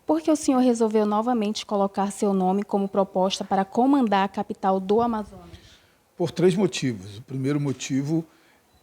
Por que o senhor resolveu novamente colocar seu nome como proposta para comandar a capital do Amazonas? Por três motivos. O primeiro motivo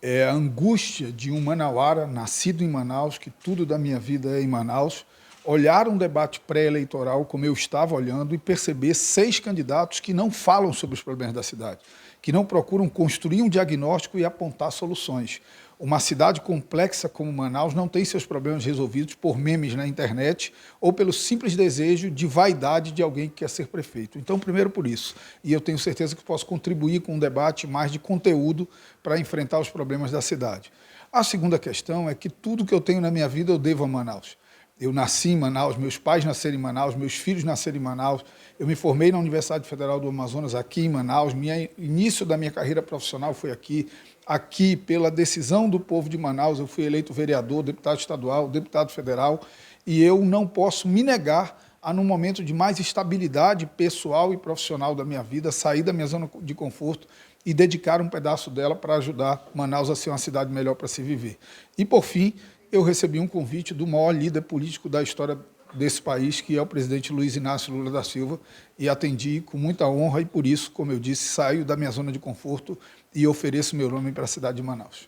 é a angústia de um manauara, nascido em Manaus, que tudo da minha vida é em Manaus, olhar um debate pré-eleitoral como eu estava olhando e perceber 6 candidatos que não falam sobre os problemas da cidade, que não procuram construir um diagnóstico e apontar soluções. Uma cidade complexa como Manaus não tem seus problemas resolvidos por memes na internet ou pelo simples desejo de vaidade de alguém que quer ser prefeito. Então, primeiro por isso, e eu tenho certeza que posso contribuir com um debate mais de conteúdo para enfrentar os problemas da cidade. A segunda questão é que tudo que eu tenho na minha vida eu devo a Manaus. Eu nasci em Manaus, meus pais nasceram em Manaus, meus filhos nasceram em Manaus, eu me formei na Universidade Federal do Amazonas aqui em Manaus, início da minha carreira profissional foi aqui pela decisão do povo de Manaus, eu fui eleito vereador, deputado estadual, deputado federal, e eu não posso me negar a, num momento de mais estabilidade pessoal e profissional da minha vida, sair da minha zona de conforto e dedicar um pedaço dela para ajudar Manaus a ser uma cidade melhor para se viver. E, por fim, eu recebi um convite do maior líder político da história desse país, que é o presidente Luiz Inácio Lula da Silva, e atendi com muita honra e, por isso, como eu disse, saio da minha zona de conforto e ofereço meu nome para a cidade de Manaus.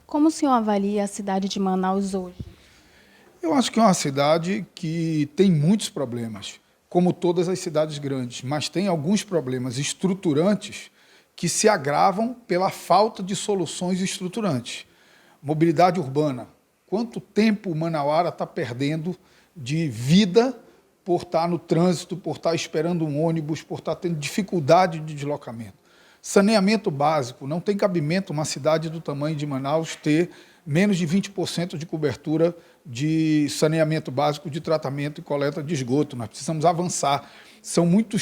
Como o senhor avalia a cidade de Manaus hoje? Eu acho que é uma cidade que tem muitos problemas, como todas as cidades grandes, mas tem alguns problemas estruturantes que se agravam pela falta de soluções estruturantes. Mobilidade urbana. Quanto tempo o manauara está perdendo de vida por estar no trânsito, por estar esperando um ônibus, por estar tendo dificuldade de deslocamento. Saneamento básico. Não tem cabimento uma cidade do tamanho de Manaus ter menos de 20% de cobertura de saneamento básico, de tratamento e coleta de esgoto. Nós precisamos avançar. São muito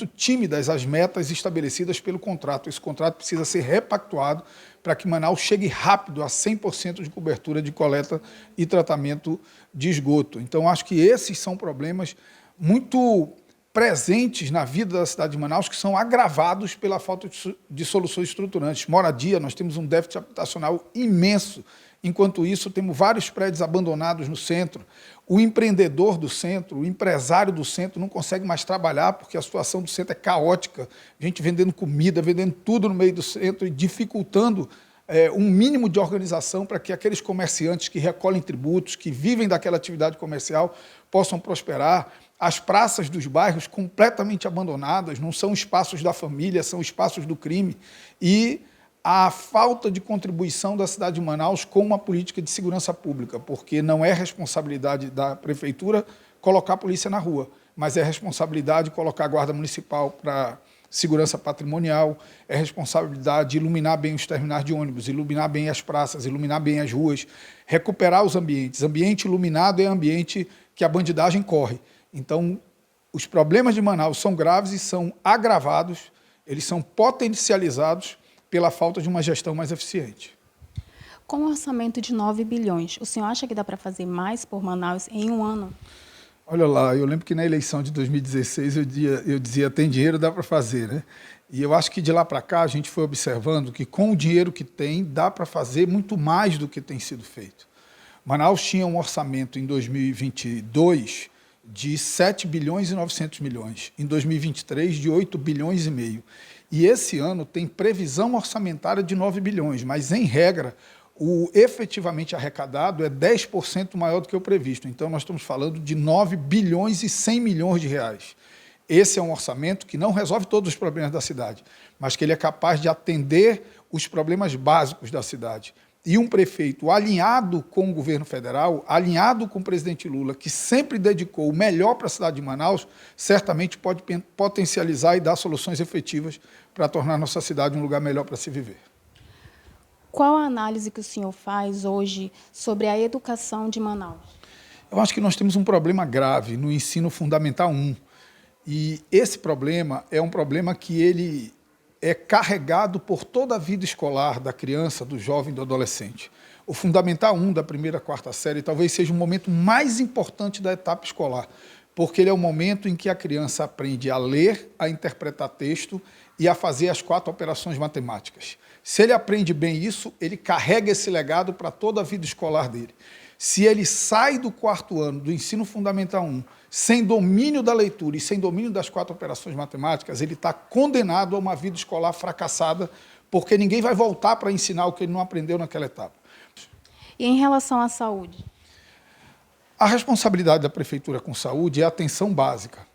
tímidas as metas estabelecidas pelo contrato. Esse contrato precisa ser repactuado para que Manaus chegue rápido a 100% de cobertura de coleta e tratamento de esgoto. Então, acho que esses são problemas muito presentes na vida da cidade de Manaus, que são agravados pela falta de soluções estruturantes. Moradia, nós temos um déficit habitacional imenso. Enquanto isso, temos vários prédios abandonados no centro. O empreendedor do centro, o empresário do centro não consegue mais trabalhar porque a situação do centro é caótica. Gente vendendo comida, vendendo tudo no meio do centro e dificultando um mínimo de organização para que aqueles comerciantes que recolhem tributos, que vivem daquela atividade comercial, possam prosperar. As praças dos bairros completamente abandonadas, não são espaços da família, são espaços do crime. E a falta de contribuição da cidade de Manaus com uma política de segurança pública, porque não é responsabilidade da prefeitura colocar a polícia na rua, mas é responsabilidade colocar a guarda municipal para segurança patrimonial, é responsabilidade de iluminar bem os terminais de ônibus, iluminar bem as praças, iluminar bem as ruas, recuperar os ambientes. Ambiente iluminado é ambiente que a bandidagem corre. Então, os problemas de Manaus são graves e são agravados, eles são potencializados pela falta de uma gestão mais eficiente. Com um orçamento de 9 bilhões, o senhor acha que dá para fazer mais por Manaus em um ano? Olha lá, eu lembro que na eleição de 2016 eu dizia, tem dinheiro, dá para fazer, né? E eu acho que de lá para cá a gente foi observando que com o dinheiro que tem, dá para fazer muito mais do que tem sido feito. Manaus tinha um orçamento em 2022 de 7 bilhões e 900 milhões, em 2023 de 8 bilhões e meio. E esse ano tem previsão orçamentária de 9 bilhões, mas, em regra, o efetivamente arrecadado é 10% maior do que o previsto. Então, nós estamos falando de 9 bilhões e 100 milhões de reais. Esse é um orçamento que não resolve todos os problemas da cidade, mas que ele é capaz de atender os problemas básicos da cidade. E um prefeito alinhado com o governo federal, alinhado com o presidente Lula, que sempre dedicou o melhor para a cidade de Manaus, certamente pode potencializar e dar soluções efetivas para tornar nossa cidade um lugar melhor para se viver. Qual a análise que o senhor faz hoje sobre a educação de Manaus? Eu acho que nós temos um problema grave no ensino fundamental 1. E esse problema é um problema que ele é carregado por toda a vida escolar da criança, do jovem, do adolescente. O Fundamental 1 da primeira à quarta série talvez seja o momento mais importante da etapa escolar, porque ele é o momento em que a criança aprende a ler, a interpretar texto e a fazer as 4 operações matemáticas. Se ele aprende bem isso, ele carrega esse legado para toda a vida escolar dele. Se ele sai do 4º ano do ensino fundamental 1 sem domínio da leitura e sem domínio das 4 operações matemáticas, ele está condenado a uma vida escolar fracassada, porque ninguém vai voltar para ensinar o que ele não aprendeu naquela etapa. E em relação à saúde? A responsabilidade da prefeitura com saúde é a atenção básica.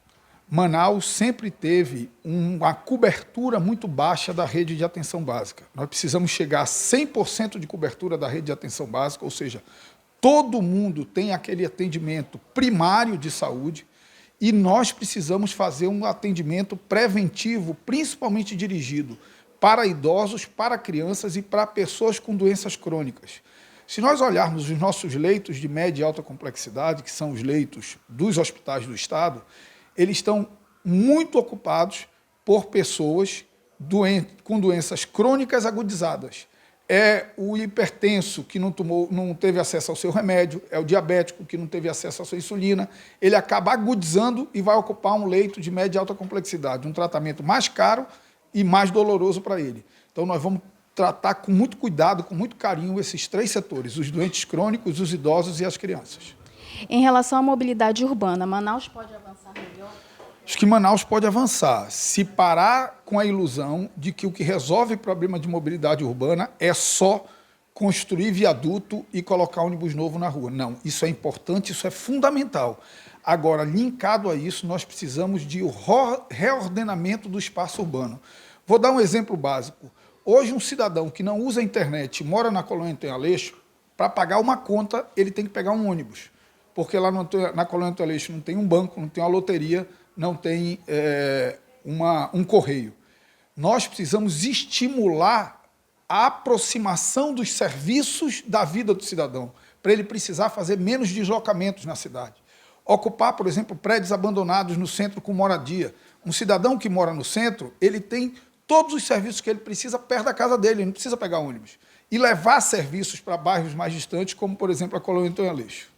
Manaus sempre teve uma cobertura muito baixa da rede de atenção básica. Nós precisamos chegar a 100% de cobertura da rede de atenção básica, ou seja, todo mundo tem aquele atendimento primário de saúde e nós precisamos fazer um atendimento preventivo, principalmente dirigido para idosos, para crianças e para pessoas com doenças crônicas. Se nós olharmos os nossos leitos de média e alta complexidade, que são os leitos dos hospitais do Estado, eles estão muito ocupados por pessoas com doenças crônicas agudizadas. É o hipertenso que não teve acesso ao seu remédio, é o diabético que não teve acesso à sua insulina, ele acaba agudizando e vai ocupar um leito de média e alta complexidade, um tratamento mais caro e mais doloroso para ele. Então, nós vamos tratar com muito cuidado, com muito carinho, esses 3 setores, os doentes crônicos, os idosos e as crianças. Em relação à mobilidade urbana, Manaus pode avançar melhor? Acho que Manaus pode avançar, se parar com a ilusão de que o que resolve o problema de mobilidade urbana é só construir viaduto e colocar ônibus novo na rua. Não, isso é importante, isso é fundamental. Agora, linkado a isso, nós precisamos de reordenamento do espaço urbano. Vou dar um exemplo básico. Hoje, um cidadão que não usa a internet, mora na Colônia Antônio Aleixo, para pagar uma conta, ele tem que pegar um ônibus. Porque lá na Colônia Antônio Aleixo não tem um banco, não tem uma loteria, não tem um correio. Nós precisamos estimular a aproximação dos serviços da vida do cidadão, para ele precisar fazer menos deslocamentos na cidade. Ocupar, por exemplo, prédios abandonados no centro com moradia. Um cidadão que mora no centro, ele tem todos os serviços que ele precisa perto da casa dele, ele não precisa pegar ônibus. E levar serviços para bairros mais distantes, como, por exemplo, a Colônia Antônio Aleixo.